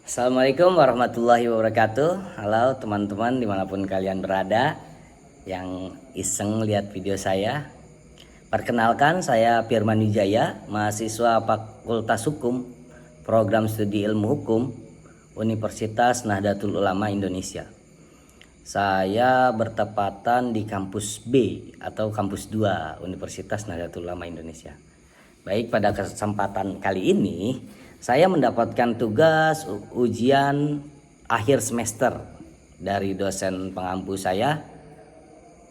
Assalamualaikum warahmatullahi wabarakatuh. Halo teman-teman dimanapun kalian berada yang iseng lihat video saya. Perkenalkan, saya Firman Wijaya, mahasiswa Fakultas Hukum, Program Studi Ilmu Hukum, Universitas Nahdlatul Ulama Indonesia. Saya bertepatan di kampus B atau kampus 2 Universitas Nahdlatul Ulama Indonesia. Baik, pada kesempatan kali ini saya mendapatkan tugas ujian akhir semester dari dosen pengampu saya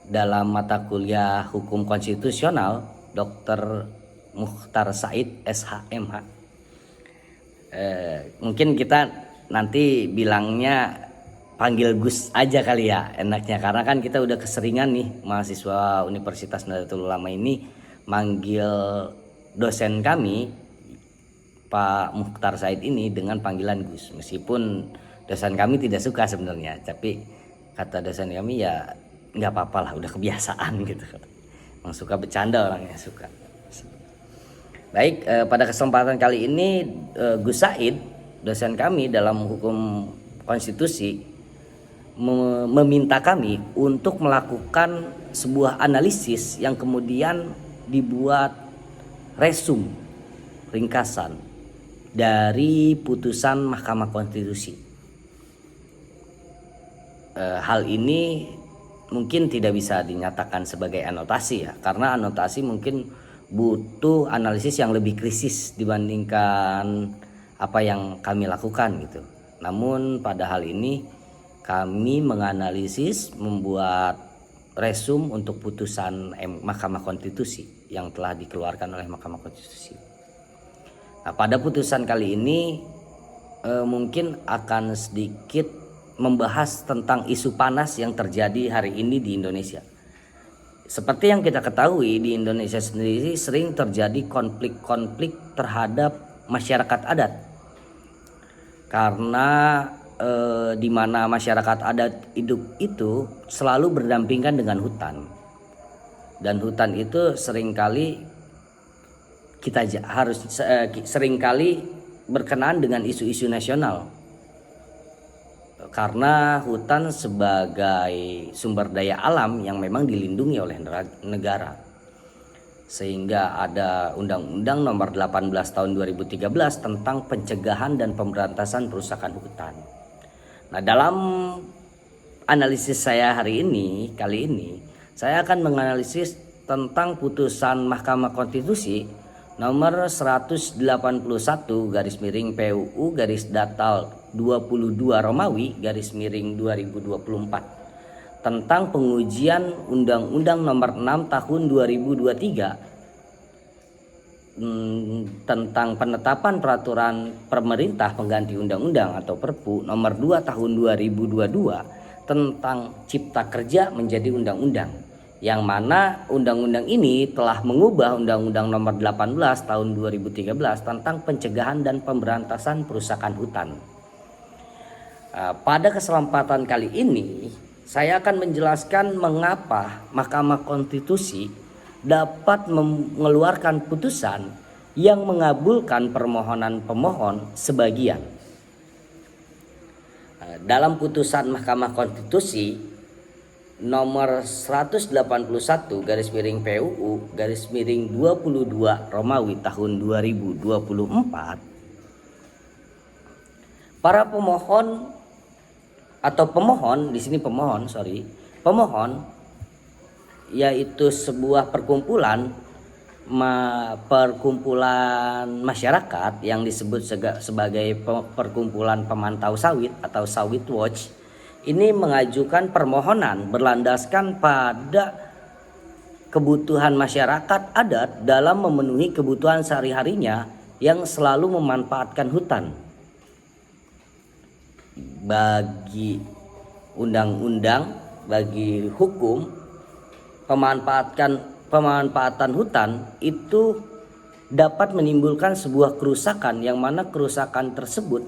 dalam mata kuliah Hukum Konstitusional Dr. Mukhtar Said SHMH. Mungkin kita nanti bilangnya panggil Gus aja kali ya enaknya, karena kan kita udah keseringan nih mahasiswa Universitas Nahdlatul Ulama ini manggil dosen kami Pak Mukhtar Said ini dengan panggilan Gus, meskipun dosen kami tidak suka sebenarnya, tapi kata dosen kami ya nggak apa-apa lah, udah kebiasaan gitu. Emang suka bercanda orangnya, suka. Baik, pada kesempatan kali ini Gus Said, dosen kami dalam hukum konstitusi, meminta kami untuk melakukan sebuah analisis yang kemudian dibuat resum ringkasan dari putusan Mahkamah Konstitusi. Hal ini mungkin tidak bisa dinyatakan sebagai anotasi ya, karena anotasi mungkin butuh analisis yang lebih krisis dibandingkan apa yang kami lakukan gitu. Namun pada hal ini kami menganalisis, membuat resum untuk putusan Mahkamah Konstitusi yang telah dikeluarkan oleh Mahkamah Konstitusi. Nah, pada putusan kali ini mungkin akan sedikit membahas tentang isu panas yang terjadi hari ini di Indonesia. Seperti yang kita ketahui, di Indonesia sendiri sering terjadi konflik-konflik terhadap masyarakat adat. Karena di mana masyarakat adat hidup itu selalu berdampingan dengan hutan. Dan hutan itu seringkali kita harus seringkali berkenaan dengan isu-isu nasional, karena hutan sebagai sumber daya alam yang memang dilindungi oleh negara, sehingga ada Undang-Undang Nomor 18 Tahun 2013 tentang pencegahan dan pemberantasan perusakan hutan. Nah, dalam analisis saya kali ini saya akan menganalisis tentang putusan Mahkamah Konstitusi nomor 181 garis miring PUU garis datal 22 Romawi garis miring 2024 tentang pengujian Undang-Undang nomor 6 tahun 2023 tentang penetapan peraturan pemerintah pengganti undang-undang atau Perpu nomor 2 tahun 2022 tentang Cipta Kerja menjadi undang-undang, yang mana undang-undang ini telah mengubah Undang-Undang Nomor 18 Tahun 2013 tentang pencegahan dan pemberantasan perusakan hutan. Pada kesempatan kali ini saya akan menjelaskan mengapa Mahkamah Konstitusi dapat mengeluarkan putusan yang mengabulkan permohonan pemohon sebagian. Dalam putusan Mahkamah Konstitusi nomor 181 garis miring PUU garis miring 22 Romawi tahun 2024, para pemohon atau pemohon di sini pemohon yaitu sebuah perkumpulan masyarakat yang disebut sebagai perkumpulan pemantau sawit atau Sawit Watch, ini mengajukan permohonan berlandaskan pada kebutuhan masyarakat adat dalam memenuhi kebutuhan sehari-harinya yang selalu memanfaatkan hutan. Bagi undang-undang, bagi hukum, pemanfaatan hutan itu dapat menimbulkan sebuah kerusakan, yang mana kerusakan tersebut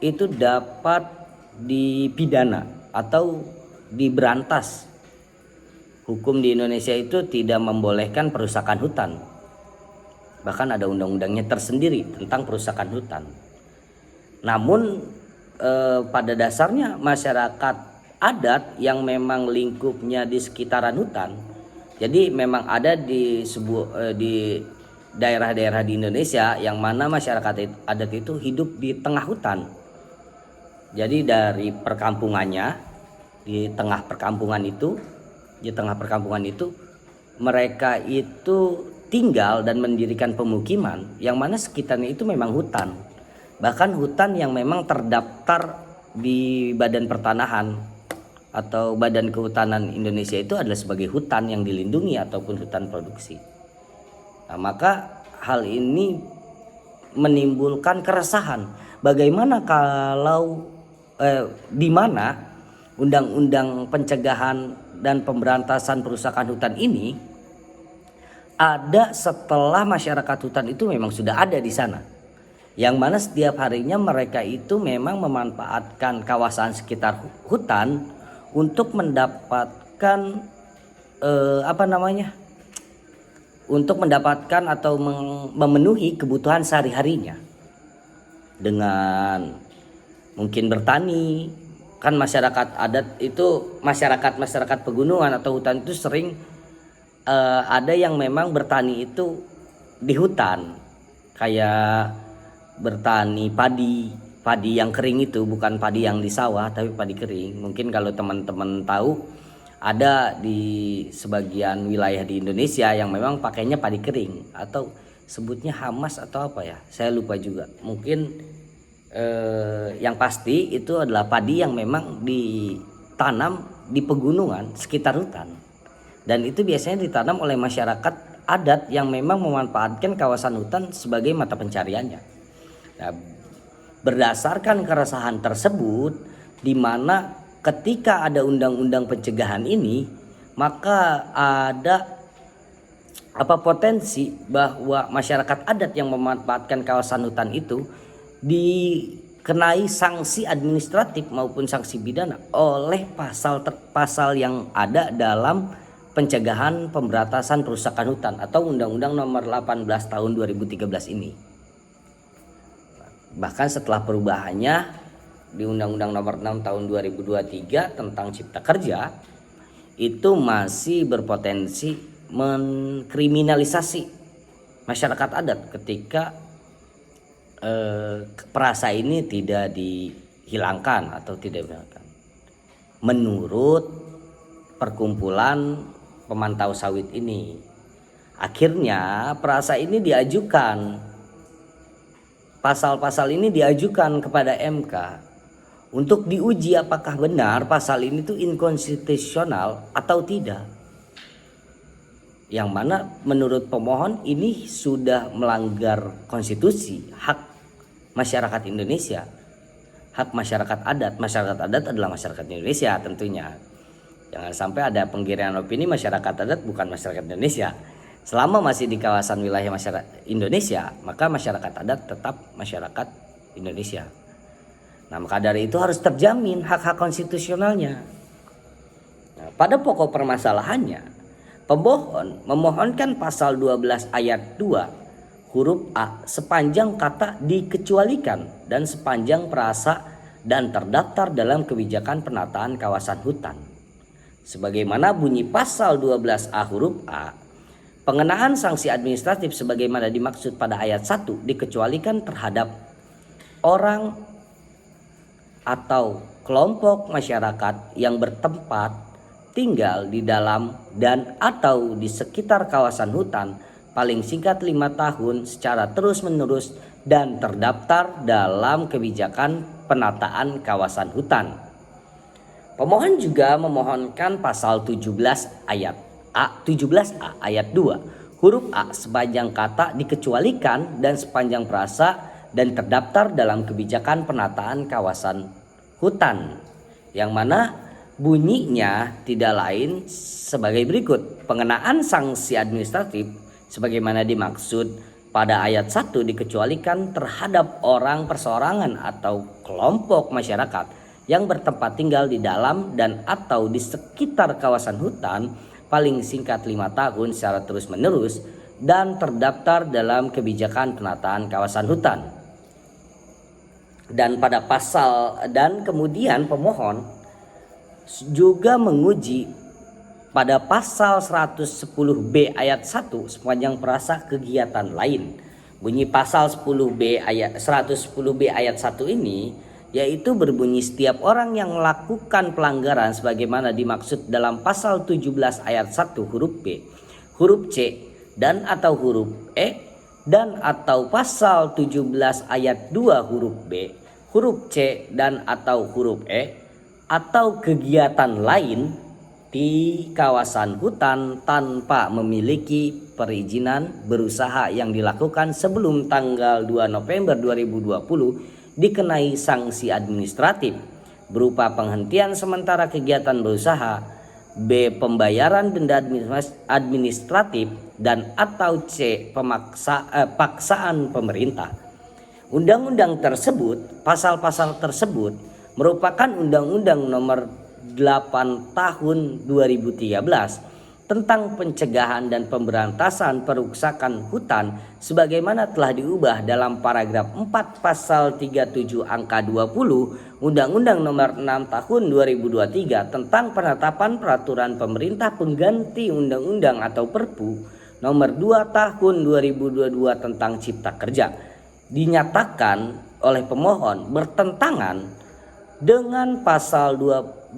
itu dapat dipidana atau diberantas. Hukum di Indonesia itu tidak membolehkan perusakan hutan. Bahkan ada undang-undangnya tersendiri tentang perusakan hutan. Namun pada dasarnya masyarakat adat yang memang lingkupnya di sekitaran hutan. Jadi memang ada di di daerah-daerah di Indonesia yang mana masyarakat adat itu hidup di tengah hutan. Jadi dari perkampungannya, di tengah perkampungan itu mereka itu tinggal dan mendirikan pemukiman yang mana sekitarnya itu memang hutan. Bahkan hutan yang memang terdaftar di Badan Pertanahan atau Badan Kehutanan Indonesia itu adalah sebagai hutan yang dilindungi ataupun hutan produksi. Nah, maka hal ini menimbulkan keresahan. Bagaimana kalau di mana Undang-Undang Pencegahan dan Pemberantasan Perusakan Hutan ini ada setelah masyarakat hutan itu memang sudah ada di sana, yang mana setiap harinya mereka itu memang memanfaatkan kawasan sekitar hutan untuk mendapatkan untuk mendapatkan atau memenuhi kebutuhan sehari-harinya dengan mungkin bertani. Kan masyarakat adat itu masyarakat pegunungan atau hutan itu sering ada yang memang bertani itu di hutan, kayak bertani padi yang kering itu, bukan padi yang di sawah tapi padi kering. Mungkin kalau teman-teman tahu ada di sebagian wilayah di Indonesia yang memang pakainya padi kering atau sebutnya hamas atau apa ya, saya lupa juga. Mungkin yang pasti itu adalah padi yang memang ditanam di pegunungan sekitar hutan, dan itu biasanya ditanam oleh masyarakat adat yang memang memanfaatkan kawasan hutan sebagai mata pencariannya. Nah, berdasarkan keresahan tersebut, di mana ketika ada undang-undang pencegahan ini, maka ada potensi bahwa masyarakat adat yang memanfaatkan kawasan hutan itu dikenai sanksi administratif maupun sanksi pidana oleh pasal yang ada dalam pencegahan pemberantasan perusakan hutan atau Undang-Undang Nomor 18 Tahun 2013 ini. Bahkan setelah perubahannya di Undang-Undang Nomor 6 Tahun 2023 tentang Cipta Kerja, itu masih berpotensi mengkriminalisasi masyarakat adat ketika perasa ini tidak dihilangkan atau tidak dihilangkan. Menurut perkumpulan pemantau sawit ini, akhirnya perasa ini diajukan, pasal-pasal ini diajukan kepada MK untuk diuji apakah benar pasal ini tuh inkonstitusional atau tidak. Yang mana menurut pemohon ini sudah melanggar konstitusi, hak masyarakat Indonesia, hak masyarakat adat. Masyarakat adat adalah masyarakat Indonesia tentunya. Jangan sampai ada penggiringan opini masyarakat adat bukan masyarakat Indonesia. Selama masih di kawasan wilayah masyarakat Indonesia, maka masyarakat adat tetap masyarakat Indonesia. Nah, maka dari itu harus terjamin hak-hak konstitusionalnya. Nah, pada pokok permasalahannya, pemohon memohonkan pasal 12 ayat 2 huruf A sepanjang kata dikecualikan dan sepanjang perasa dan terdaftar dalam kebijakan penataan kawasan hutan. Sebagaimana bunyi pasal 12A huruf A, pengenaan sanksi administratif sebagaimana dimaksud pada ayat 1 dikecualikan terhadap orang atau kelompok masyarakat yang bertempat tinggal di dalam dan atau di sekitar kawasan hutan paling singkat 5 tahun secara terus-menerus dan terdaftar dalam kebijakan penataan kawasan hutan. Pemohon juga memohonkan pasal 17 ayat A 17A ayat 2 huruf A sepanjang kata dikecualikan dan sepanjang perasa dan terdaftar dalam kebijakan penataan kawasan hutan, yang mana bunyinya tidak lain sebagai berikut. Pengenaan sanksi administratif sebagaimana dimaksud pada ayat 1 dikecualikan terhadap orang perseorangan atau kelompok masyarakat yang bertempat tinggal di dalam dan atau di sekitar kawasan hutan paling singkat 5 tahun secara terus-menerus dan terdaftar dalam kebijakan penataan kawasan hutan. Dan pada pasal dan kemudian pemohon juga menguji pada pasal 110B ayat 1 sepanjang perasa kegiatan lain. Bunyi pasal 110B ayat 1 ini yaitu berbunyi setiap orang yang melakukan pelanggaran sebagaimana dimaksud dalam pasal 17 ayat 1 huruf B, huruf C dan atau huruf E dan atau pasal 17 ayat 2 huruf B, huruf C dan atau huruf E atau kegiatan lain di kawasan hutan tanpa memiliki perizinan berusaha yang dilakukan sebelum tanggal 2 November 2020 dikenai sanksi administratif berupa penghentian sementara kegiatan berusaha, B. Pembayaran denda administratif dan atau C. Paksaan pemerintah. Undang-undang tersebut, pasal-pasal tersebut merupakan Undang-Undang Nomor 8 Tahun 2013 tentang pencegahan dan pemberantasan perusakan hutan sebagaimana telah diubah dalam paragraf 4 pasal 37 angka 20 Undang-Undang Nomor 6 Tahun 2023 tentang penetapan peraturan pemerintah pengganti undang-undang atau Perpu Nomor 2 Tahun 2022 tentang Cipta Kerja. Dinyatakan oleh pemohon bertentangan dengan pasal 28I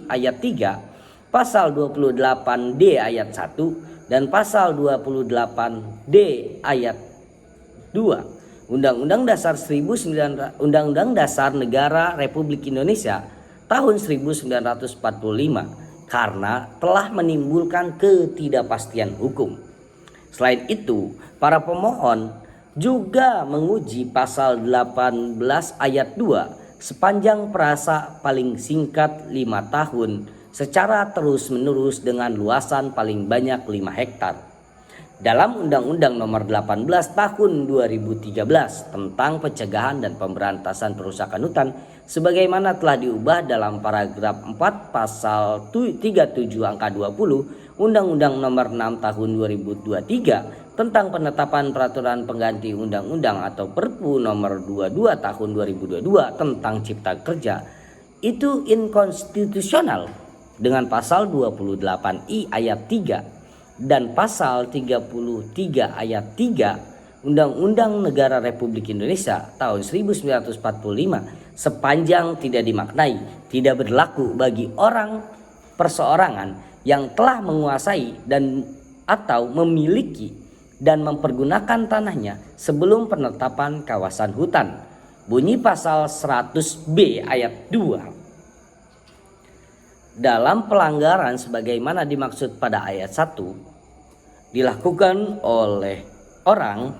ayat 3, pasal 28D ayat 1 dan pasal 28D ayat 2 Undang-Undang Dasar Negara Republik Indonesia tahun 1945 karena telah menimbulkan ketidakpastian hukum. Selain itu, para pemohon juga menguji pasal 18 ayat 2 sepanjang perasa paling singkat 5 tahun secara terus-menerus dengan luasan paling banyak 5 hektar. Dalam Undang-Undang Nomor 18 Tahun 2013 tentang pencegahan dan pemberantasan perusakan hutan sebagaimana telah diubah dalam paragraf 4 pasal 37 angka 20 Undang-Undang Nomor 6 Tahun 2023 tentang penetapan peraturan pengganti undang-undang atau Perpu Nomor 22 Tahun 2022 tentang Cipta Kerja itu inkonstitusional dengan pasal 28I ayat 3 dan pasal 33 ayat 3 Undang-Undang Negara Republik Indonesia tahun 1945 sepanjang tidak dimaknai, tidak berlaku bagi orang perseorangan yang telah menguasai dan atau memiliki dan mempergunakan tanahnya sebelum penetapan kawasan hutan. Bunyi pasal 100B ayat 2. Dalam pelanggaran sebagaimana dimaksud pada ayat 1 dilakukan oleh orang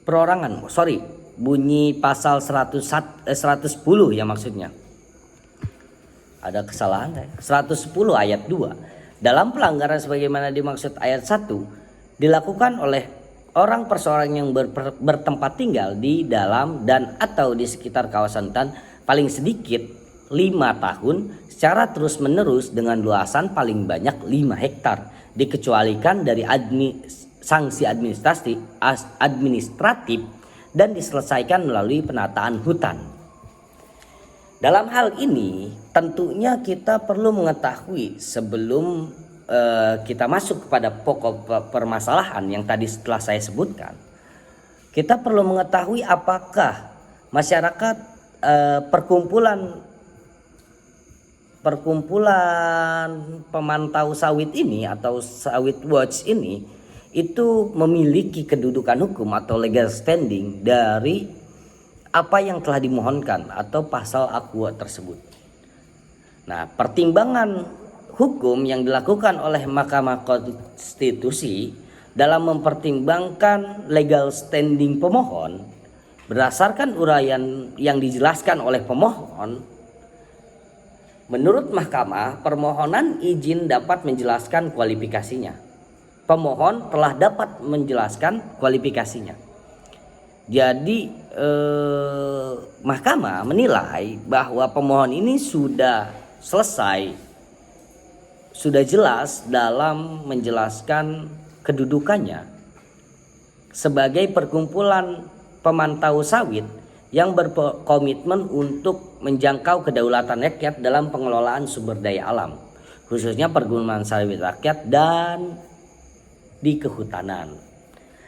perorangan. Bunyi pasal 110 ya maksudnya. Ada kesalahan saya. 110 ayat 2. Dalam pelanggaran sebagaimana dimaksud ayat 1 dilakukan oleh orang perseorangan yang bertempat tinggal di dalam dan atau di sekitar kawasan hutan paling sedikit 5 tahun secara terus-menerus dengan luasan paling banyak 5 hektar dikecualikan dari sanksi administratif dan diselesaikan melalui penataan hutan. Dalam hal ini tentunya kita perlu mengetahui sebelum kita masuk kepada pokok permasalahan yang tadi setelah saya sebutkan, kita perlu mengetahui apakah masyarakat perkumpulan pemantau sawit ini atau sawit watch ini itu memiliki kedudukan hukum atau legal standing dari apa yang telah dimohonkan atau pasal aqua tersebut. Nah, pertimbangan hukum yang dilakukan oleh Mahkamah Konstitusi dalam mempertimbangkan legal standing pemohon berdasarkan uraian yang dijelaskan oleh pemohon. Menurut Mahkamah, permohonan izin dapat menjelaskan kualifikasinya. Pemohon telah dapat menjelaskan kualifikasinya. Jadi Mahkamah menilai bahwa pemohon ini sudah selesai, sudah jelas dalam menjelaskan kedudukannya sebagai perkumpulan pemantau sawit yang berkomitmen untuk menjangkau kedaulatan rakyat dalam pengelolaan sumber daya alam, khususnya perkebunan sawit rakyat dan di kehutanan.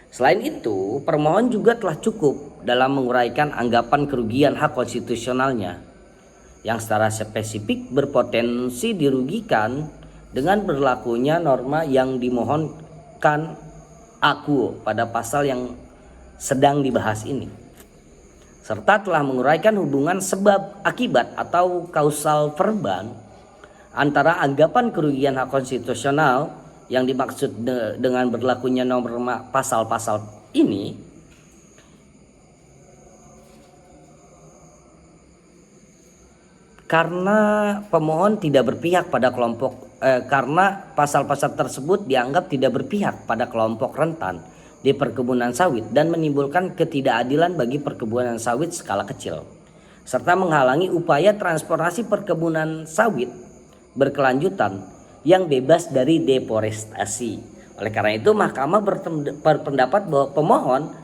Selain itu, permohon juga telah cukup dalam menguraikan anggapan kerugian hak konstitusionalnya yang secara spesifik berpotensi dirugikan dengan berlakunya norma yang dimohonkan aku pada pasal yang sedang dibahas ini, serta telah menguraikan hubungan sebab akibat atau kausal verban antara anggapan kerugian hak konstitusional yang dimaksud dengan berlakunya norma pasal-pasal ini karena pemohon tidak berpihak pada kelompok karena pasal-pasal tersebut dianggap tidak berpihak pada kelompok rentan di perkebunan sawit dan menimbulkan ketidakadilan bagi perkebunan sawit skala kecil, serta menghalangi upaya transformasi perkebunan sawit berkelanjutan yang bebas dari deforestasi. Oleh karena itu, Mahkamah berpendapat bahwa pemohon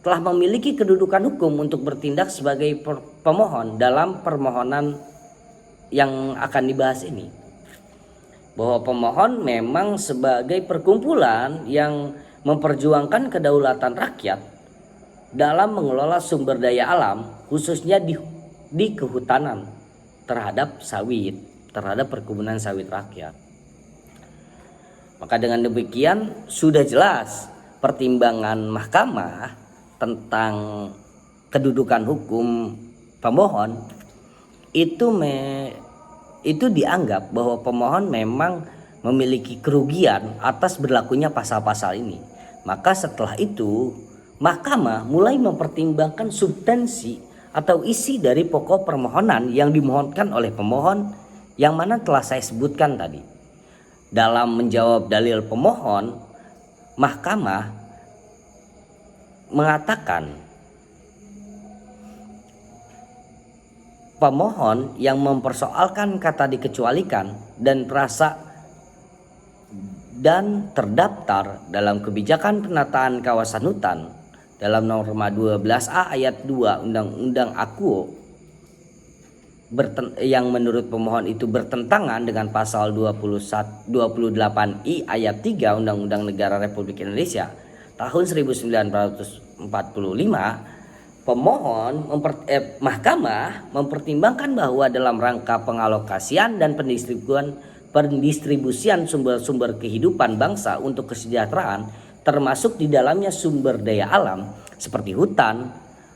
telah memiliki kedudukan hukum untuk bertindak sebagai pemohon dalam permohonan yang akan dibahas ini. Bahwa pemohon memang sebagai perkumpulan yang memperjuangkan kedaulatan rakyat dalam mengelola sumber daya alam, khususnya di kehutanan terhadap sawit, terhadap perkebunan sawit rakyat. Maka dengan demikian sudah jelas pertimbangan mahkamah tentang kedudukan hukum pemohon itu dianggap bahwa pemohon memang memiliki kerugian atas berlakunya pasal-pasal ini. Maka setelah itu mahkamah mulai mempertimbangkan substansi atau isi dari pokok permohonan yang dimohonkan oleh pemohon yang mana telah saya sebutkan tadi. Dalam menjawab dalil pemohon, mahkamah mengatakan pemohon yang mempersoalkan kata dikecualikan dan terdaftar dalam kebijakan penataan kawasan hutan dalam norma 12A ayat 2 Undang-Undang AKUO yang menurut pemohon itu bertentangan dengan pasal 28I ayat 3 Undang-Undang Negara Republik Indonesia tahun 1945, mahkamah mempertimbangkan bahwa dalam rangka pengalokasian dan pendistribusian sumber-sumber kehidupan bangsa untuk kesejahteraan, termasuk di dalamnya sumber daya alam seperti hutan,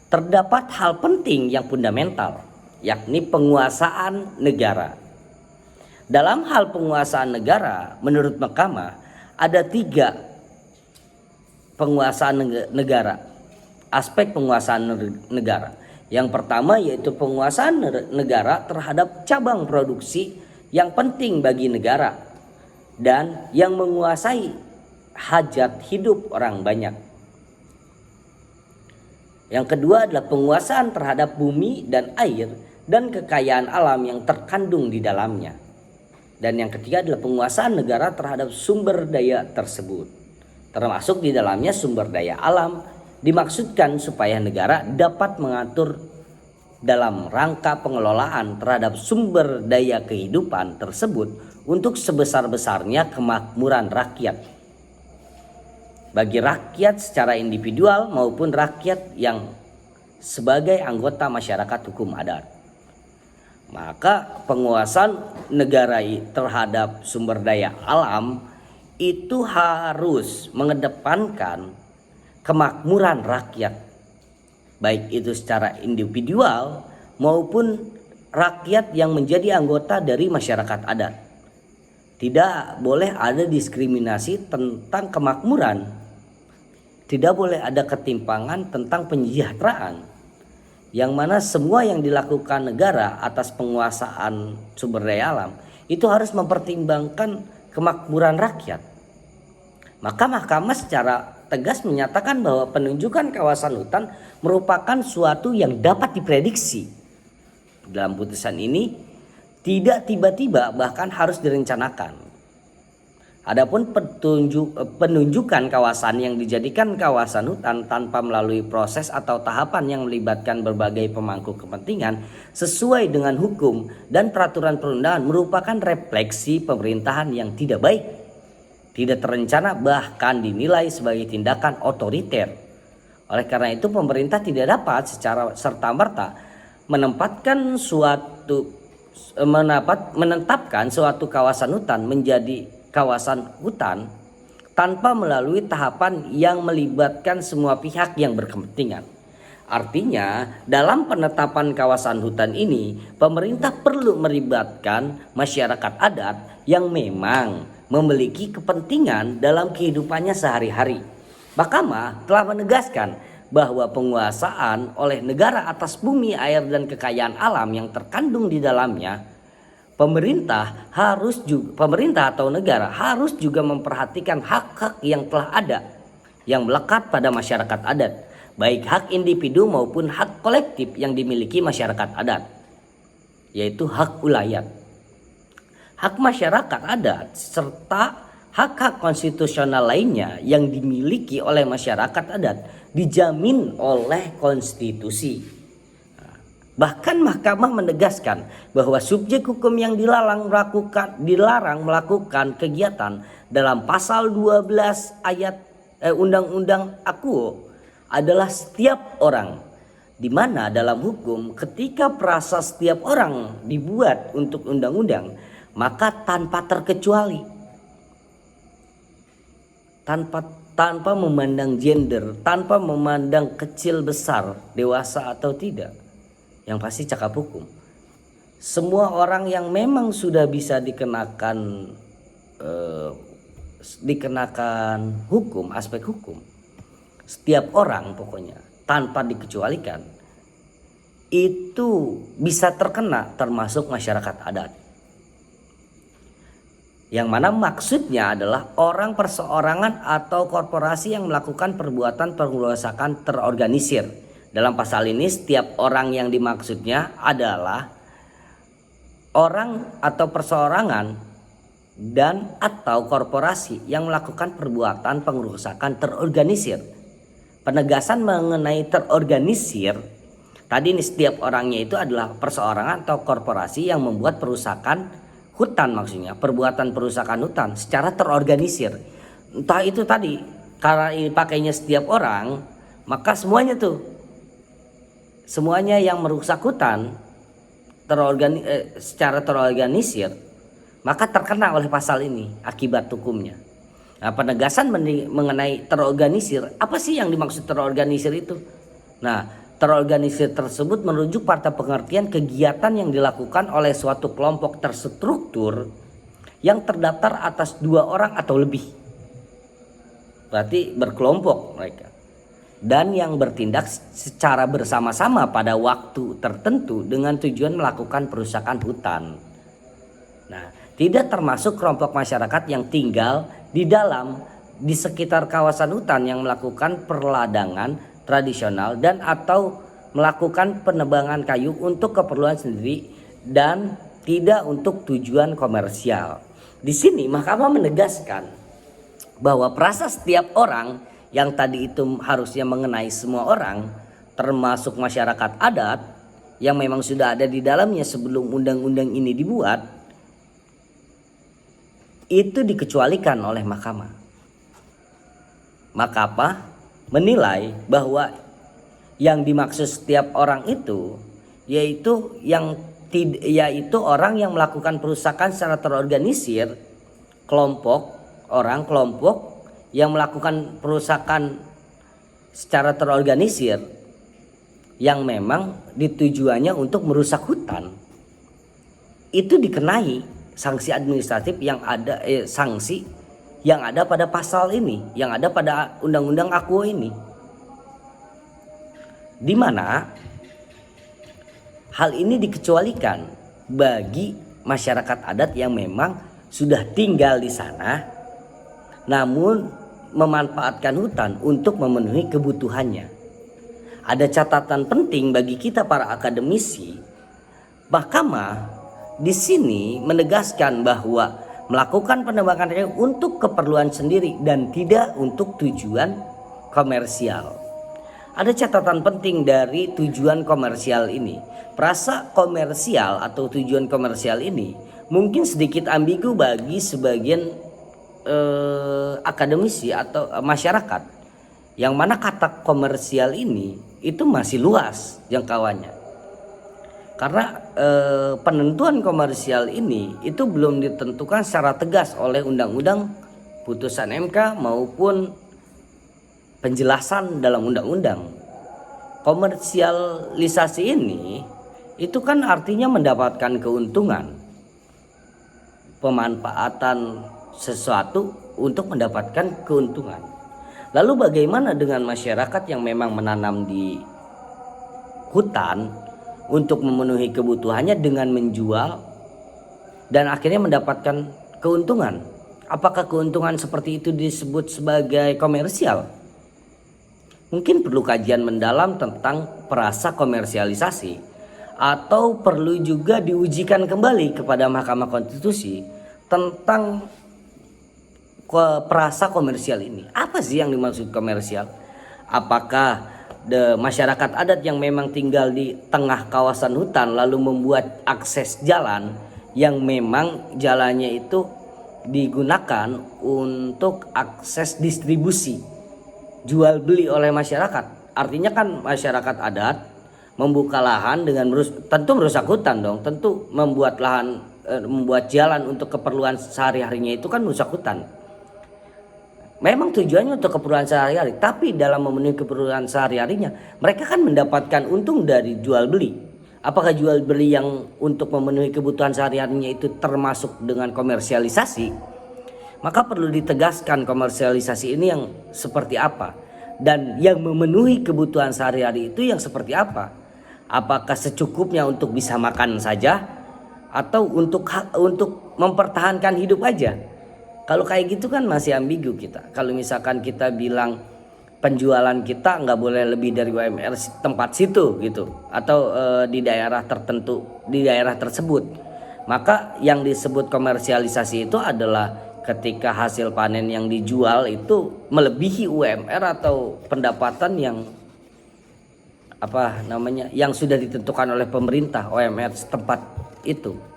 terdapat hal penting yang fundamental, yakni penguasaan negara. Dalam hal penguasaan negara, menurut mahkamah ada 3 penguasaan negara, aspek penguasaan negara. Yang pertama yaitu penguasaan negara terhadap cabang produksi yang penting bagi negara dan yang menguasai hajat hidup orang banyak. Yang kedua adalah penguasaan terhadap bumi dan air dan kekayaan alam yang terkandung di dalamnya. Dan yang ketiga adalah penguasaan negara terhadap sumber daya tersebut. Termasuk di dalamnya sumber daya alam dimaksudkan supaya negara dapat mengatur dalam rangka pengelolaan terhadap sumber daya kehidupan tersebut untuk sebesar-besarnya kemakmuran rakyat. Bagi rakyat secara individual maupun rakyat yang sebagai anggota masyarakat hukum adat. Maka penguasaan negara terhadap sumber daya alam itu harus mengedepankan kemakmuran rakyat, baik itu secara individual maupun rakyat yang menjadi anggota dari masyarakat adat. Tidak boleh ada diskriminasi tentang kemakmuran, tidak boleh ada ketimpangan tentang penyejahteraan, yang mana semua yang dilakukan negara atas penguasaan sumber daya alam itu harus mempertimbangkan kemakmuran rakyat. Maka mahkamah secara tegas menyatakan bahwa penunjukan kawasan hutan merupakan suatu yang dapat diprediksi. Dalam putusan ini tidak tiba-tiba, bahkan harus direncanakan. Adapun penunjukan kawasan yang dijadikan kawasan hutan tanpa melalui proses atau tahapan yang melibatkan berbagai pemangku kepentingan sesuai dengan hukum dan peraturan perundangan merupakan refleksi pemerintahan yang tidak baik, tidak terencana, bahkan dinilai sebagai tindakan otoriter. Oleh karena itu pemerintah tidak dapat secara serta-merta menetapkan suatu kawasan hutan menjadi kawasan hutan tanpa melalui tahapan yang melibatkan semua pihak yang berkepentingan. Artinya, dalam penetapan kawasan hutan ini, pemerintah perlu melibatkan masyarakat adat yang memang memiliki kepentingan dalam kehidupannya sehari-hari. Mahkamah telah menegaskan bahwa penguasaan oleh negara atas bumi, air, dan kekayaan alam yang terkandung di dalamnya, pemerintah atau negara harus juga memperhatikan hak-hak yang telah ada yang melekat pada masyarakat adat, baik hak individu maupun hak kolektif yang dimiliki masyarakat adat, yaitu hak ulayat, hak masyarakat adat, serta hak-hak konstitusional lainnya yang dimiliki oleh masyarakat adat dijamin oleh konstitusi. Bahkan mahkamah menegaskan bahwa subjek hukum yang dilarang melakukan kegiatan dalam pasal 12 ayat Undang-Undang AKUO adalah setiap orang, di mana dalam hukum ketika frasa setiap orang dibuat untuk undang-undang, maka tanpa terkecuali, tanpa memandang gender, tanpa memandang kecil besar, dewasa atau tidak, yang pasti cakap hukum. Semua orang yang memang sudah bisa dikenakan hukum, aspek hukum, setiap orang pokoknya tanpa dikecualikan itu bisa terkena, termasuk masyarakat adat. Yang mana maksudnya adalah orang perseorangan atau korporasi yang melakukan perbuatan pengerusakan terorganisir. Dalam pasal ini setiap orang yang dimaksudnya adalah orang atau perseorangan dan atau korporasi yang melakukan perbuatan pengerusakan terorganisir. Penegasan mengenai terorganisir tadi ini, setiap orangnya itu adalah perseorangan atau korporasi yang membuat perusakan hutan, maksudnya perbuatan perusakan hutan secara terorganisir. Entah itu tadi karena ini pakainya setiap orang, maka semuanya yang merusak hutan secara terorganisir maka terkena oleh pasal ini akibat hukumnya. Nah, penegasan mengenai terorganisir, apa sih yang dimaksud terorganisir itu? Nah, terorganisir tersebut merujuk pada pengertian kegiatan yang dilakukan oleh suatu kelompok terstruktur yang terdaftar atas 2 orang atau lebih. Berarti berkelompok mereka. Dan yang bertindak secara bersama-sama pada waktu tertentu dengan tujuan melakukan perusakan hutan. Nah, tidak termasuk kelompok masyarakat yang tinggal di sekitar kawasan hutan yang melakukan perladangan tradisional dan atau melakukan penebangan kayu untuk keperluan sendiri dan tidak untuk tujuan komersial. Di sini mahkamah menegaskan bahwa frasa setiap orang yang tadi itu harusnya mengenai semua orang, termasuk masyarakat adat yang memang sudah ada di dalamnya sebelum undang-undang ini dibuat, itu dikecualikan oleh mahkamah. Mahkamah menilai bahwa yang dimaksud setiap orang itu yaitu orang yang melakukan perusakan secara terorganisir, kelompok yang melakukan perusakan secara terorganisir yang memang ditujuannya untuk merusak hutan, itu dikenai sanksi administratif yang ada pada pasal ini, yang ada pada Undang-Undang AKUO ini, di mana hal ini dikecualikan bagi masyarakat adat yang memang sudah tinggal di sana namun memanfaatkan hutan untuk memenuhi kebutuhannya. Ada catatan penting bagi kita para akademisi. Mahkamah di sini menegaskan bahwa melakukan penembakan untuk keperluan sendiri dan tidak untuk tujuan komersial. Ada catatan penting dari tujuan komersial ini. Frasa komersial atau tujuan komersial ini mungkin sedikit ambigu bagi sebagian akademisi atau masyarakat, yang mana kata komersial ini itu masih luas jangkauannya, karena penentuan komersial ini itu belum ditentukan secara tegas oleh undang-undang, putusan MK maupun penjelasan dalam undang-undang. Komersialisasi ini itu kan artinya mendapatkan keuntungan, pemanfaatan sesuatu untuk mendapatkan keuntungan. Lalu bagaimana dengan masyarakat yang memang menanam di hutan untuk memenuhi kebutuhannya dengan menjual dan akhirnya mendapatkan keuntungan? Apakah keuntungan seperti itu disebut sebagai komersial? Mungkin perlu kajian mendalam tentang frasa komersialisasi, atau perlu juga diujikan kembali kepada Mahkamah Konstitusi tentang frasa komersial ini. Apa sih yang dimaksud komersial? Apakah masyarakat adat yang memang tinggal di tengah kawasan hutan lalu membuat akses jalan yang memang jalannya itu digunakan untuk akses distribusi jual beli oleh masyarakat? Artinya kan masyarakat adat membuka lahan dengan tentu merusak hutan dong, tentu membuat lahan, membuat jalan untuk keperluan sehari-harinya itu kan merusak hutan. Memang tujuannya untuk keperluan sehari-hari, tapi dalam memenuhi keperluan sehari-harinya mereka kan mendapatkan untung dari jual beli. Apakah jual beli yang untuk memenuhi kebutuhan sehari-harinya itu termasuk dengan komersialisasi? Maka perlu ditegaskan komersialisasi ini yang seperti apa, dan yang memenuhi kebutuhan sehari-hari itu yang seperti apa. Apakah secukupnya untuk bisa makan saja, atau untuk mempertahankan hidup aja? Kalau kayak gitu kan masih ambigu kita. Kalau misalkan kita bilang penjualan kita nggak boleh lebih dari UMR tempat situ gitu, atau di daerah tertentu, di daerah tersebut, maka yang disebut komersialisasi itu adalah ketika hasil panen yang dijual itu melebihi UMR atau pendapatan yang yang sudah ditentukan oleh pemerintah UMR setempat itu.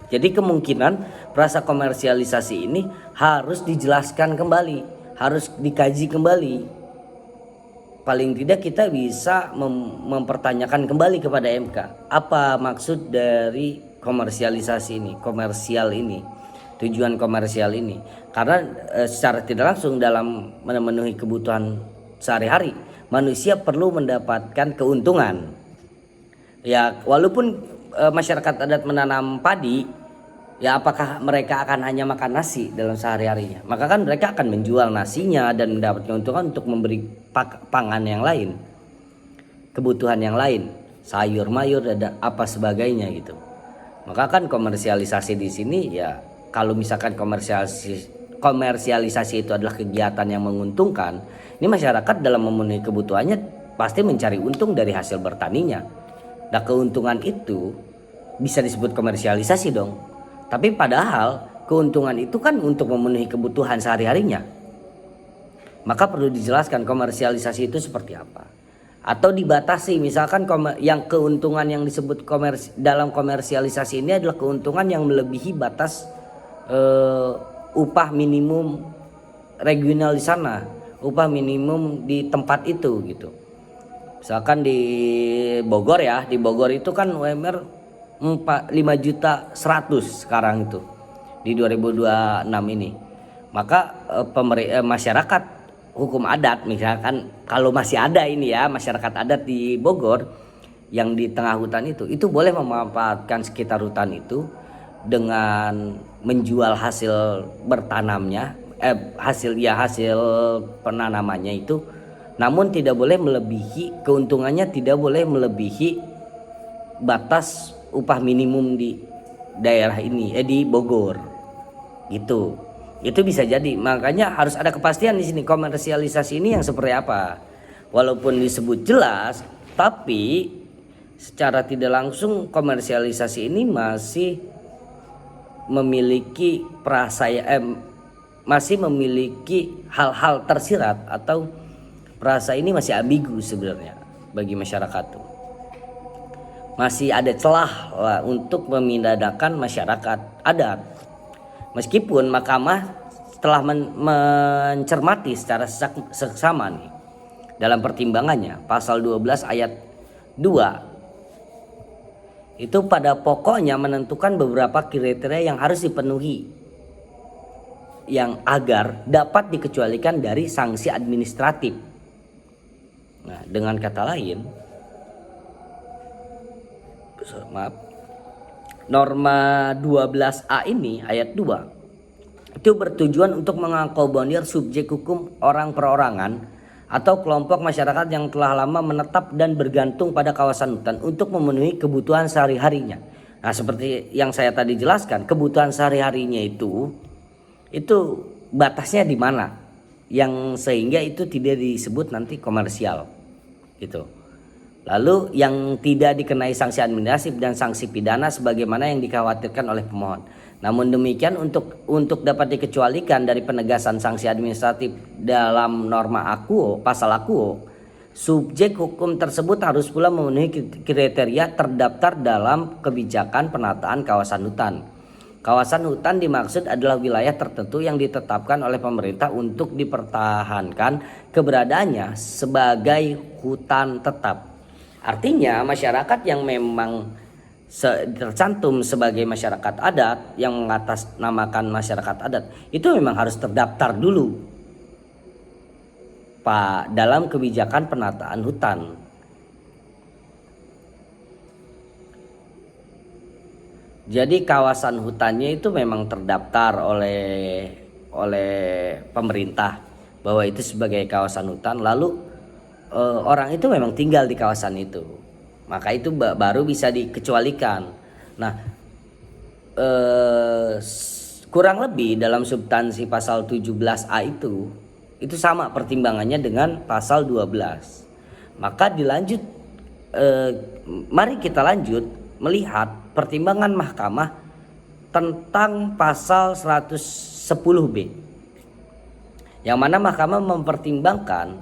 Jadi kemungkinan frasa komersialisasi ini harus dijelaskan kembali, harus dikaji kembali. Paling tidak kita bisa mempertanyakan kembali kepada MK, apa maksud dari komersialisasi ini, komersial ini, tujuan komersial ini. Karena secara tidak langsung dalam memenuhi kebutuhan sehari-hari manusia perlu mendapatkan keuntungan. Ya, walaupun masyarakat adat menanam padi, ya apakah mereka akan hanya makan nasi dalam sehari-harinya? Maka kan mereka akan menjual nasinya dan mendapat keuntungan untuk memberi pangan yang lain, kebutuhan yang lain, sayur mayur dan apa sebagainya gitu. Maka kan komersialisasi di sini, ya kalau misalkan komersialisasi itu adalah kegiatan yang menguntungkan, ini masyarakat dalam memenuhi kebutuhannya pasti mencari untung dari hasil bertaninya. Nah, keuntungan itu bisa disebut komersialisasi dong. Tapi padahal keuntungan itu kan untuk memenuhi kebutuhan sehari-harinya. Maka perlu dijelaskan komersialisasi itu seperti apa. Atau dibatasi, misalkan yang keuntungan yang disebut dalam komersialisasi ini adalah keuntungan yang melebihi batas upah minimum regional di sana, upah minimum di tempat itu gitu. Misalkan di Bogor ya, di Bogor itu kan UMR 5.100.000 sekarang itu di 2026 ini. Maka masyarakat hukum adat, misalkan kalau masih ada ini ya, masyarakat adat di Bogor yang di tengah hutan itu boleh memanfaatkan sekitar hutan itu dengan menjual hasil bertanamnya, hasil penanamannya itu, namun tidak boleh melebihi, keuntungannya tidak boleh melebihi batas upah minimum di daerah ini, di Bogor gitu. Itu bisa jadi, makanya harus ada kepastian di sini komersialisasi ini yang seperti apa. Walaupun disebut jelas, tapi secara tidak langsung komersialisasi ini masih memiliki masih memiliki hal-hal tersirat atau perasa ini masih ambigu sebenarnya bagi masyarakat tuh. Masih ada celah lah untuk memindahkan masyarakat adat. Meskipun mahkamah telah mencermati secara seksama nih dalam pertimbangannya pasal 12 ayat 2 itu pada pokoknya menentukan beberapa kriteria yang harus dipenuhi yang agar dapat dikecualikan dari sanksi administratif. Nah, dengan kata lain, norma 12A ini ayat 2 itu bertujuan untuk mengakomodir subjek hukum orang perorangan atau kelompok masyarakat yang telah lama menetap dan bergantung pada kawasan hutan untuk memenuhi kebutuhan sehari-harinya. Nah, seperti yang saya tadi jelaskan, kebutuhan sehari-harinya itu batasnya di mana? Yang sehingga itu tidak disebut nanti komersial gitu. Lalu yang tidak dikenai sanksi administratif dan sanksi pidana sebagaimana yang dikhawatirkan oleh pemohon. Namun demikian untuk dapat dikecualikan dari penegasan sanksi administratif dalam norma AKUO, pasal AKUO, subjek hukum tersebut harus pula memenuhi kriteria terdaftar dalam kebijakan penataan kawasan hutan. Kawasan hutan dimaksud adalah wilayah tertentu yang ditetapkan oleh pemerintah untuk dipertahankan keberadaannya sebagai hutan tetap. Artinya masyarakat yang memang tercantum sebagai masyarakat adat yang mengatasnamakan masyarakat adat itu memang harus terdaftar dulu Pak dalam kebijakan penataan hutan. Jadi kawasan hutannya itu memang terdaftar oleh pemerintah bahwa itu sebagai kawasan hutan, lalu orang itu memang tinggal di kawasan itu, maka itu baru bisa dikecualikan. Nah, kurang lebih dalam substansi pasal 17A itu sama pertimbangannya dengan pasal 12. Maka mari kita lanjut melihat pertimbangan mahkamah tentang pasal 110B, yang mana mahkamah mempertimbangkan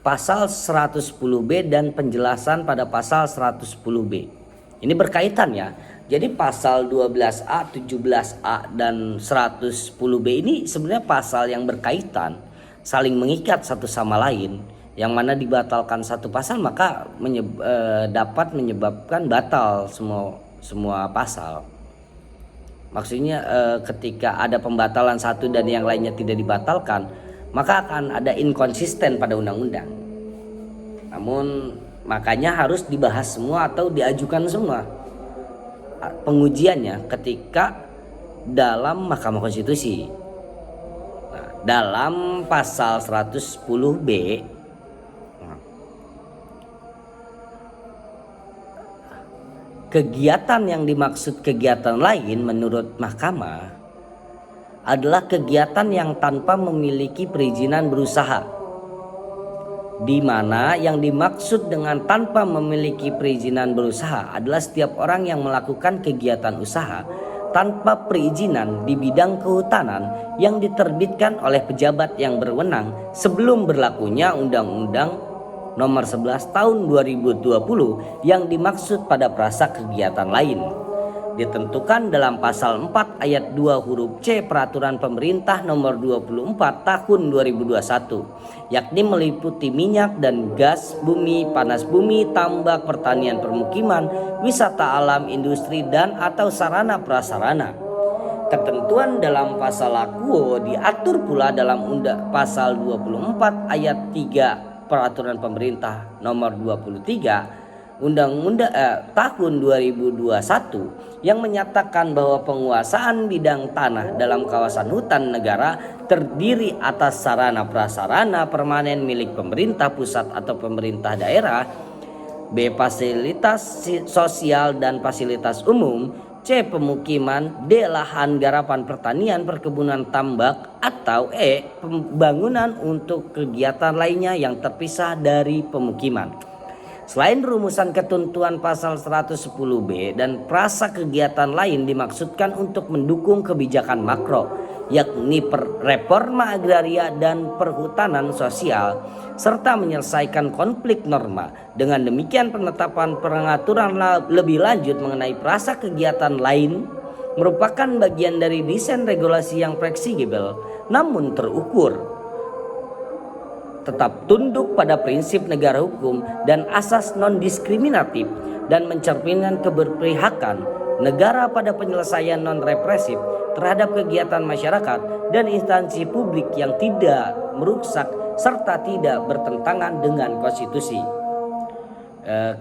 pasal 110B dan penjelasan pada pasal 110B. Ini berkaitan ya. Jadi pasal 12A, 17A dan 110B ini sebenarnya pasal yang berkaitan, saling mengikat satu sama lain. Yang mana dibatalkan satu pasal maka dapat menyebabkan batal semua pasal. Maksudnya ketika ada pembatalan satu dan yang lainnya tidak dibatalkan, maka akan ada inkonsisten pada undang-undang. Namun makanya harus dibahas semua atau diajukan semua pengujiannya ketika dalam Mahkamah Konstitusi. Nah, dalam pasal 110B kegiatan yang dimaksud kegiatan lain menurut mahkamah adalah kegiatan yang tanpa memiliki perizinan berusaha, di mana yang dimaksud dengan tanpa memiliki perizinan berusaha adalah setiap orang yang melakukan kegiatan usaha tanpa perizinan di bidang kehutanan yang diterbitkan oleh pejabat yang berwenang sebelum berlakunya Undang-Undang Nomor 11 Tahun 2020 yang dimaksud pada frasa kegiatan lain. Ditentukan dalam pasal 4 ayat 2 huruf C Peraturan Pemerintah Nomor 24 Tahun 2021, yakni meliputi minyak dan gas bumi, panas bumi, tambak, pertanian, permukiman, wisata alam, industri dan atau sarana prasarana. Ketentuan dalam pasal AKUO diatur pula dalam pasal 24 ayat 3 Peraturan Pemerintah Nomor 23 Undang-Undang tahun 2021 yang menyatakan bahwa penguasaan bidang tanah dalam kawasan hutan negara terdiri atas sarana prasarana permanen milik pemerintah pusat atau pemerintah daerah, B. fasilitas sosial dan fasilitas umum, C. pemukiman, D. lahan garapan pertanian, perkebunan tambak, atau E. pembangunan untuk kegiatan lainnya yang terpisah dari pemukiman. Selain rumusan ketentuan pasal 110B dan frasa kegiatan lain dimaksudkan untuk mendukung kebijakan makro, yakni reforma agraria dan perhutanan sosial, serta menyelesaikan konflik norma. Dengan demikian, penetapan pengaturan lebih lanjut mengenai frasa kegiatan lain merupakan bagian dari desain regulasi yang fleksibel namun terukur, tetap tunduk pada prinsip negara hukum dan asas non-diskriminatif, dan mencerminkan keberpihakan negara pada penyelesaian non-represif terhadap kegiatan masyarakat dan instansi publik yang tidak merusak serta tidak bertentangan dengan konstitusi.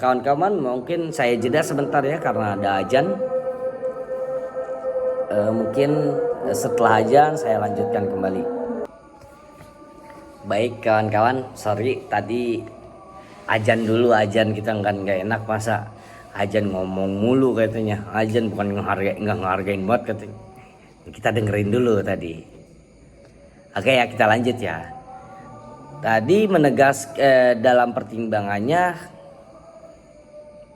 Kawan-kawan, mungkin saya jeda sebentar ya karena ada azan. Mungkin setelah azan saya lanjutkan kembali. Baik kawan-kawan, sorry tadi azan dulu, azan kita nggak enak, masa azan ngomong mulu katanya. Azan bukan nggak ngehargain buat katanya. Kita dengerin dulu tadi. Oke ya, kita lanjut ya. Tadi menegas dalam pertimbangannya,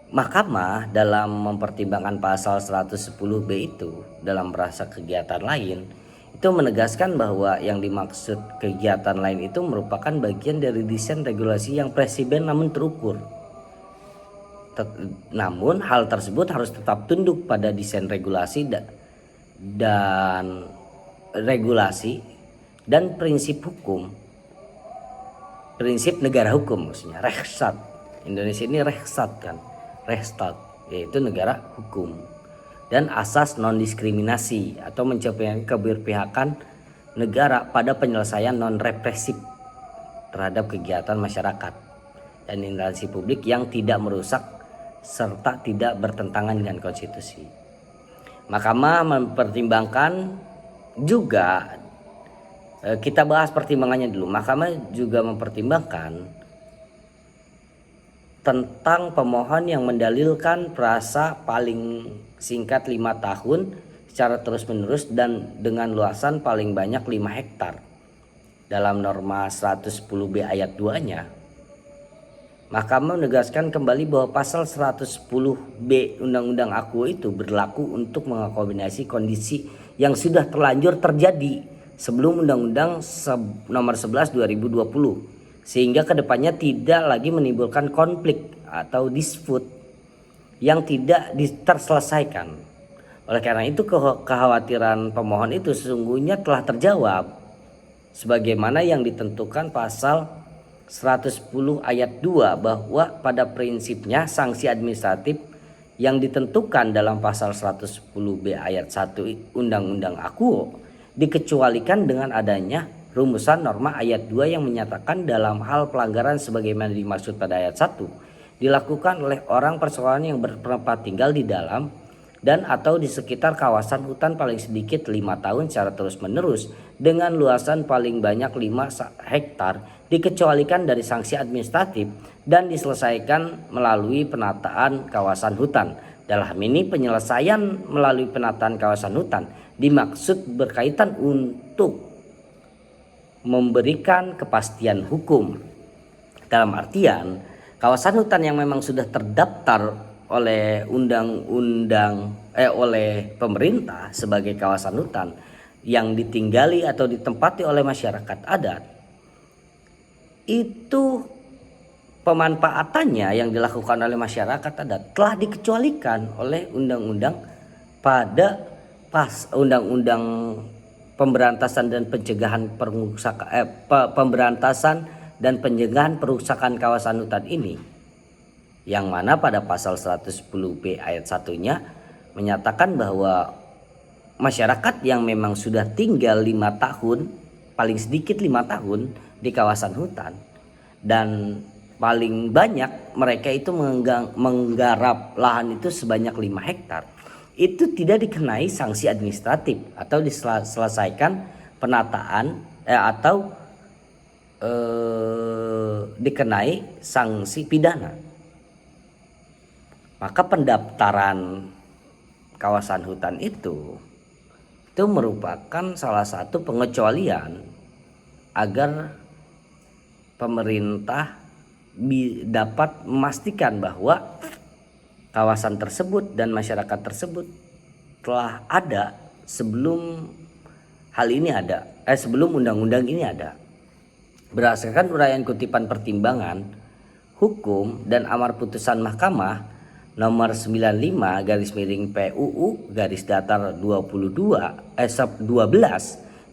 Mahkamah dalam mempertimbangkan pasal 110B itu dalam frasa kegiatan lain itu menegaskan bahwa yang dimaksud kegiatan lain itu merupakan bagian dari desain regulasi yang fleksibel namun terukur. Namun hal tersebut harus tetap tunduk pada desain regulasi dan regulasi dan prinsip hukum, prinsip negara hukum, maksudnya Rechtsstaat. Indonesia ini Rechtsstaat kan, Rechtsstaat yaitu negara hukum, dan asas non-diskriminasi atau mencapai keberpihakan negara pada penyelesaian non-represif terhadap kegiatan masyarakat dan instansi publik yang tidak merusak serta tidak bertentangan dengan konstitusi. Mahkamah mempertimbangkan juga, kita bahas pertimbangannya dulu. Mahkamah juga mempertimbangkan tentang pemohon yang mendalilkan frasa paling singkat 5 tahun secara terus-menerus dan dengan luasan paling banyak 5 hektar dalam norma 110B ayat 2-nya. Mahkamah menegaskan kembali bahwa pasal 110B Undang-Undang AKUO itu berlaku untuk mengakomodasi kondisi yang sudah terlanjur terjadi sebelum Undang-Undang nomor 11 2020. Sehingga kedepannya tidak lagi menimbulkan konflik atau dispute yang tidak terselesaikan. Oleh karena itu kekhawatiran pemohon itu sesungguhnya telah terjawab sebagaimana yang ditentukan pasal 110 ayat 2 bahwa pada prinsipnya sanksi administratif yang ditentukan dalam pasal 110B ayat 1 Undang-Undang AKUO dikecualikan dengan adanya rumusan norma ayat 2 yang menyatakan dalam hal pelanggaran sebagaimana dimaksud pada ayat 1 dilakukan oleh orang perseorangan yang bertempat tinggal di dalam dan atau di sekitar kawasan hutan paling sedikit 5 tahun secara terus menerus dengan luasan paling banyak 5 hektar dikecualikan dari sanksi administratif dan diselesaikan melalui penataan kawasan hutan. Dalam ini penyelesaian melalui penataan kawasan hutan dimaksud berkaitan untuk memberikan kepastian hukum, dalam artian kawasan hutan yang memang sudah terdaftar oleh oleh pemerintah sebagai kawasan hutan yang ditinggali atau ditempati oleh masyarakat adat, itu pemanfaatannya yang dilakukan oleh masyarakat adat telah dikecualikan oleh undang-undang pada undang-undang pemberantasan dan pencegahan perusakan kawasan hutan ini, yang mana pada pasal 110B ayat 1-nya menyatakan bahwa masyarakat yang memang sudah tinggal 5 tahun, paling sedikit 5 tahun di kawasan hutan, dan paling banyak mereka itu menggarap lahan itu sebanyak 5 hektar, itu tidak dikenai sanksi administratif atau diselesaikan penataan atau dikenai sanksi pidana. Maka pendaftaran kawasan hutan itu merupakan salah satu pengecualian agar pemerintah dapat memastikan bahwa kawasan tersebut dan masyarakat tersebut telah ada sebelum hal ini ada, sebelum undang-undang ini ada. Berdasarkan uraian kutipan pertimbangan hukum dan amar putusan Mahkamah nomor 95 garis miring PUU garis datar 12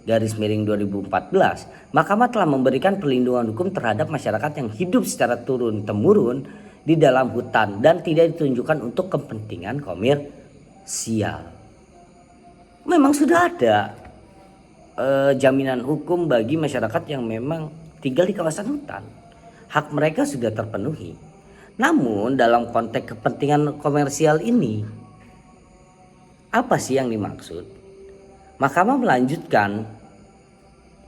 garis miring 2014, Mahkamah telah memberikan perlindungan hukum terhadap masyarakat yang hidup secara turun-temurun di dalam hutan dan tidak ditunjukkan untuk kepentingan komersial. Memang sudah ada jaminan hukum bagi masyarakat yang memang tinggal di kawasan hutan. Hak mereka sudah terpenuhi. Namun dalam konteks kepentingan komersial ini, apa sih yang dimaksud? Mahkamah melanjutkan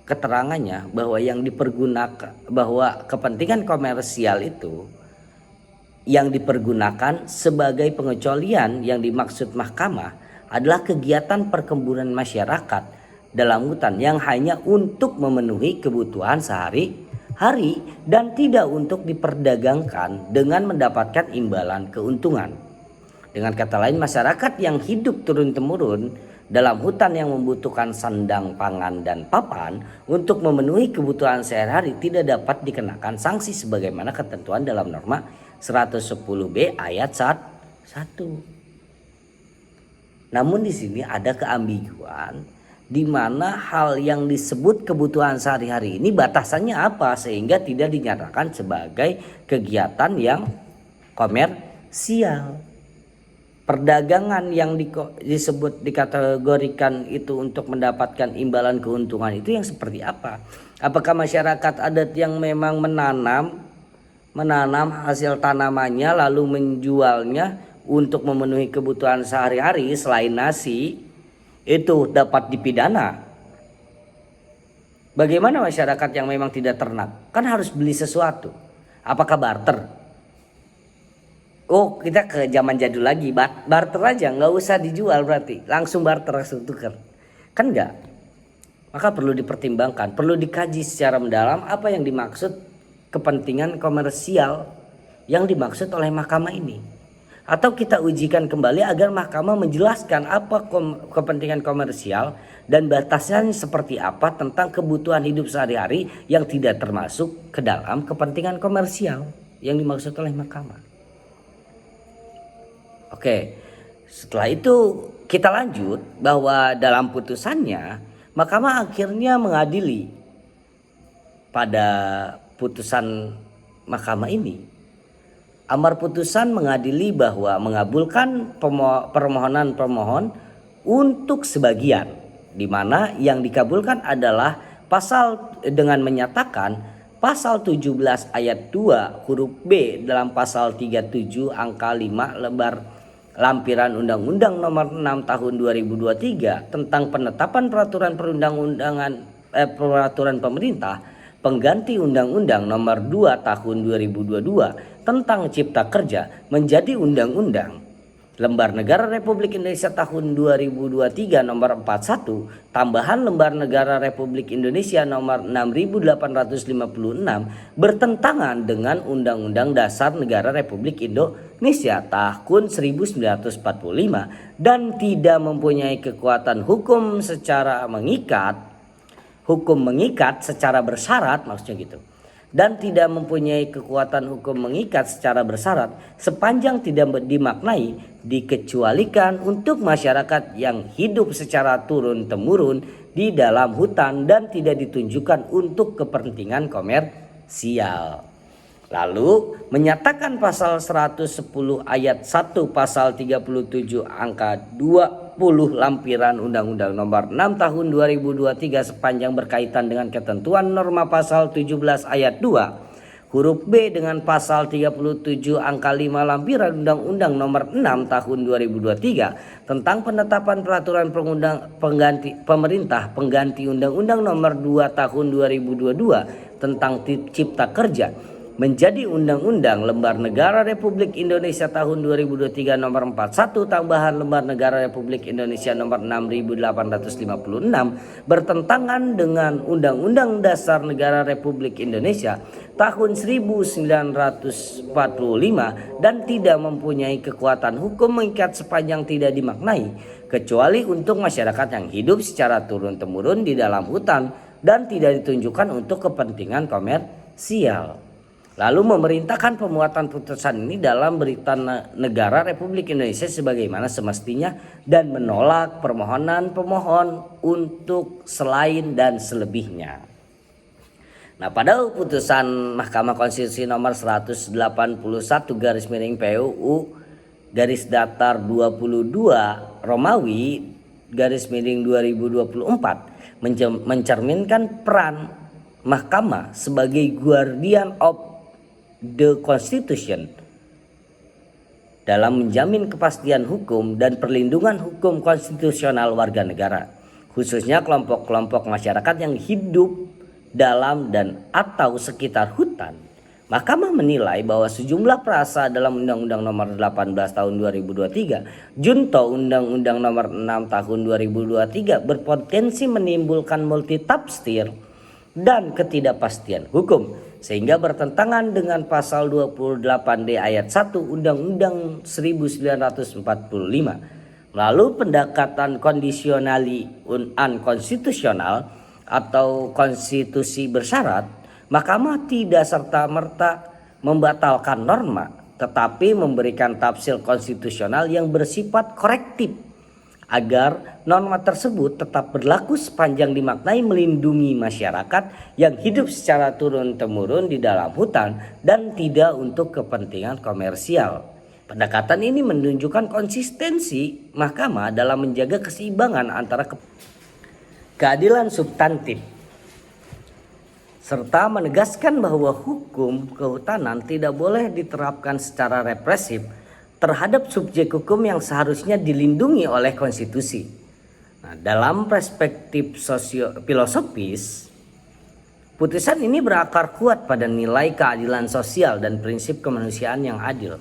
keterangannya bahwa yang dipergunakan, bahwa kepentingan komersial itu yang dipergunakan sebagai pengecualian yang dimaksud mahkamah adalah kegiatan perkebunan masyarakat dalam hutan yang hanya untuk memenuhi kebutuhan sehari-hari dan tidak untuk diperdagangkan dengan mendapatkan imbalan keuntungan. Dengan kata lain, masyarakat yang hidup turun-temurun dalam hutan yang membutuhkan sandang, pangan, dan papan untuk memenuhi kebutuhan sehari-hari tidak dapat dikenakan sanksi sebagaimana ketentuan dalam norma 110B ayat 1. Namun di sini ada keambiguan di mana hal yang disebut kebutuhan sehari-hari ini batasannya apa sehingga tidak dinyatakan sebagai kegiatan yang komersial. Perdagangan yang disebut dikategorikan itu untuk mendapatkan imbalan keuntungan itu yang seperti apa? Apakah masyarakat adat yang memang menanam hasil tanamannya lalu menjualnya untuk memenuhi kebutuhan sehari-hari selain nasi, itu dapat dipidana? Bagaimana masyarakat yang memang tidak ternak? Kan harus beli sesuatu. Apakah barter? Oh, kita ke zaman jadul lagi, barter aja, nggak usah dijual berarti, langsung barter, langsung tukar. Kan enggak? Maka perlu dipertimbangkan, perlu dikaji secara mendalam apa yang dimaksud kepentingan komersial yang dimaksud oleh mahkamah ini. Atau kita ujikan kembali agar mahkamah menjelaskan apa kepentingan komersial dan batasannya seperti apa tentang kebutuhan hidup sehari-hari yang tidak termasuk ke dalam kepentingan komersial yang dimaksud oleh mahkamah. Oke, setelah itu kita lanjut bahwa dalam putusannya mahkamah akhirnya mengadili pada putusan mahkamah ini. Amar putusan mengadili bahwa mengabulkan permohonan pemohon untuk sebagian, di mana yang dikabulkan adalah pasal dengan menyatakan pasal 17 ayat 2 huruf B dalam pasal 37 angka 5 lampiran Undang-Undang Nomor 6 Tahun 2023 tentang penetapan peraturan peraturan pemerintah pengganti Undang-Undang Nomor 2 Tahun 2022 tentang Cipta Kerja menjadi Undang-Undang Lembar Negara Republik Indonesia Tahun 2023 Nomor 41 tambahan Lembar Negara Republik Indonesia Nomor 6856 bertentangan dengan Undang-Undang Dasar Negara Republik Indonesia Tahun 1945 dan tidak mempunyai kekuatan hukum secara mengikat secara bersyarat, maksudnya gitu, dan tidak mempunyai kekuatan hukum mengikat secara bersyarat sepanjang tidak dimaknai dikecualikan untuk masyarakat yang hidup secara turun-temurun di dalam hutan dan tidak ditunjukkan untuk kepentingan komersial. Lalu menyatakan pasal 110 ayat 1 pasal 37 angka 20 lampiran Undang-Undang Nomor 6 Tahun 2023 sepanjang berkaitan dengan ketentuan norma pasal 17 ayat 2 huruf B dengan pasal 37 angka 5 lampiran Undang-Undang Nomor 6 Tahun 2023 tentang penetapan peraturan pemerintah pengganti Undang-Undang Nomor 2 Tahun 2022 tentang Cipta Kerja menjadi Undang-Undang Lembar Negara Republik Indonesia tahun 2023 nomor 41 tambahan Lembar Negara Republik Indonesia nomor 6856 bertentangan dengan Undang-Undang Dasar Negara Republik Indonesia tahun 1945 dan tidak mempunyai kekuatan hukum mengikat sepanjang tidak dimaknai kecuali untuk masyarakat yang hidup secara turun-temurun di dalam hutan dan tidak ditunjukkan untuk kepentingan komersial. Lalu memerintahkan pemuatan putusan ini dalam Berita Negara Republik Indonesia sebagaimana semestinya dan menolak permohonan pemohon untuk selain dan selebihnya. Nah, pada putusan Mahkamah Konstitusi nomor 181 garis miring PUU garis datar 22 Romawi garis miring 2024 mencerminkan peran Mahkamah sebagai guardian of the Constitution dalam menjamin kepastian hukum dan perlindungan hukum konstitusional warga negara, khususnya kelompok-kelompok masyarakat yang hidup dalam dan atau sekitar hutan. Mahkamah menilai bahwa sejumlah frasa dalam Undang-Undang Nomor 18 Tahun 2023, Junto Undang-Undang Nomor 6 Tahun 2023 berpotensi menimbulkan multitafsir dan ketidakpastian hukum sehingga bertentangan dengan pasal 28D ayat 1 Undang-Undang 1945. Lalu pendekatan kondisionali unkonstitusional atau konstitusi bersyarat, Mahkamah tidak serta-merta membatalkan norma tetapi memberikan tafsir konstitusional yang bersifat korektif agar norma tersebut tetap berlaku sepanjang dimaknai melindungi masyarakat yang hidup secara turun-temurun di dalam hutan dan tidak untuk kepentingan komersial. Pendekatan ini menunjukkan konsistensi Mahkamah dalam menjaga keseimbangan antara keadilan substantif serta menegaskan bahwa hukum kehutanan tidak boleh diterapkan secara represif terhadap subjek hukum yang seharusnya dilindungi oleh konstitusi. Nah, dalam perspektif filosofis, putusan ini berakar kuat pada nilai keadilan sosial dan prinsip kemanusiaan yang adil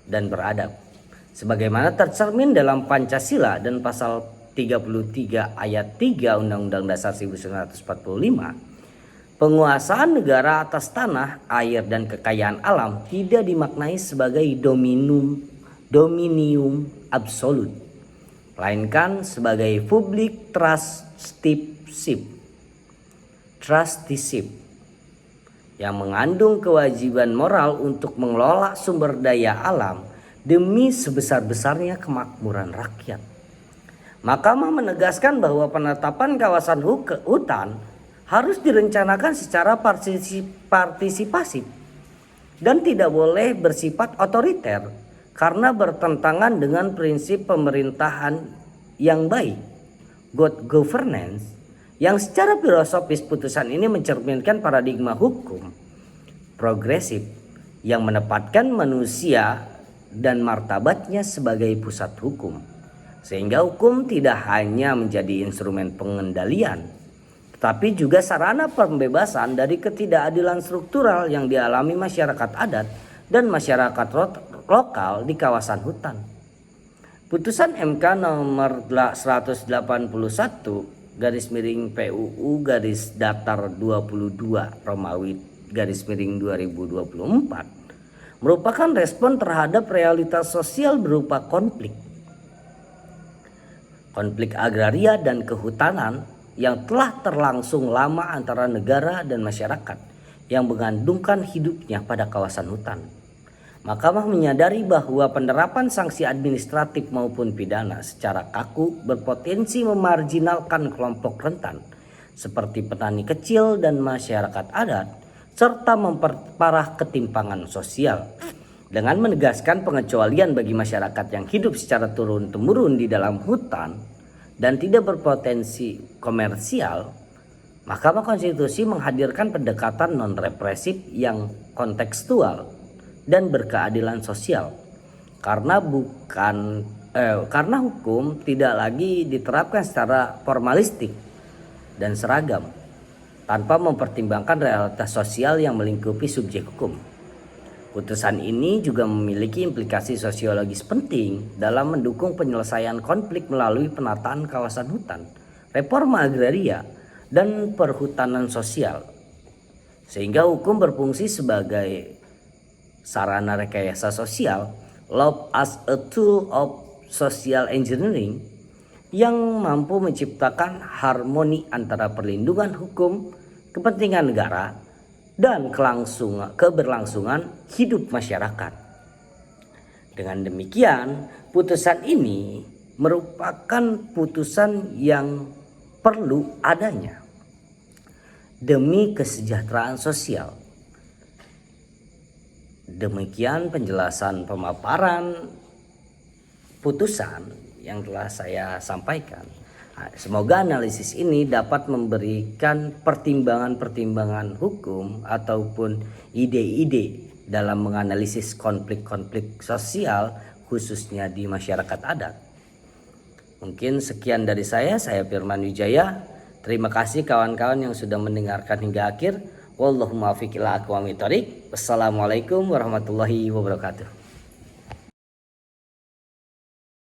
dan beradab. Sebagaimana tercermin dalam Pancasila dan pasal 33 ayat 3 Undang-Undang Dasar 1945, penguasaan negara atas tanah, air, dan kekayaan alam tidak dimaknai sebagai dominium absolut, melainkan sebagai public trusteeship yang mengandung kewajiban moral untuk mengelola sumber daya alam demi sebesar-besarnya kemakmuran rakyat. Mahkamah menegaskan bahwa penetapan kawasan hutan harus direncanakan secara partisipasif dan tidak boleh bersifat otoriter karena bertentangan dengan prinsip pemerintahan yang baik, good governance, yang secara filosofis putusan ini mencerminkan paradigma hukum progresif yang menempatkan manusia dan martabatnya sebagai pusat hukum, sehingga hukum tidak hanya menjadi instrumen pengendalian, tetapi juga sarana pembebasan dari ketidakadilan struktural yang dialami masyarakat adat dan masyarakat lokal di kawasan hutan. Putusan MK nomor 181 garis miring PUU garis datar 22 Romawi garis miring 2024 merupakan respon terhadap realitas sosial berupa konflik agraria dan kehutanan yang telah terlangsung lama antara negara dan masyarakat yang mengandungkan hidupnya pada kawasan hutan. Mahkamah menyadari bahwa penerapan sanksi administratif maupun pidana secara kaku berpotensi memarjinalkan kelompok rentan seperti petani kecil dan masyarakat adat serta memperparah ketimpangan sosial. Dengan menegaskan pengecualian bagi masyarakat yang hidup secara turun-temurun di dalam hutan dan tidak berpotensi komersial, Mahkamah Konstitusi menghadirkan pendekatan non-represif yang kontekstual dan berkeadilan sosial karena hukum tidak lagi diterapkan secara formalistik dan seragam tanpa mempertimbangkan realitas sosial yang melingkupi subjek hukum. Putusan ini juga memiliki implikasi sosiologis penting dalam mendukung penyelesaian konflik melalui penataan kawasan hutan, reforma agraria, dan perhutanan sosial. Sehingga hukum berfungsi sebagai sarana rekayasa sosial, law as a tool of social engineering, yang mampu menciptakan harmoni antara perlindungan hukum, kepentingan negara, dan keberlangsungan hidup masyarakat. Dengan demikian, putusan ini merupakan putusan yang perlu adanya demi kesejahteraan sosial. Demikian penjelasan pemaparan putusan yang telah saya sampaikan. Semoga analisis ini dapat memberikan pertimbangan-pertimbangan hukum ataupun ide-ide dalam menganalisis konflik-konflik sosial khususnya di masyarakat adat. Mungkin sekian dari saya Firman Wijaya. Terima kasih kawan-kawan yang sudah mendengarkan hingga akhir. Wallahumma muwaffiq ila aqwamit thoriq. Wassalamualaikum warahmatullahi wabarakatuh.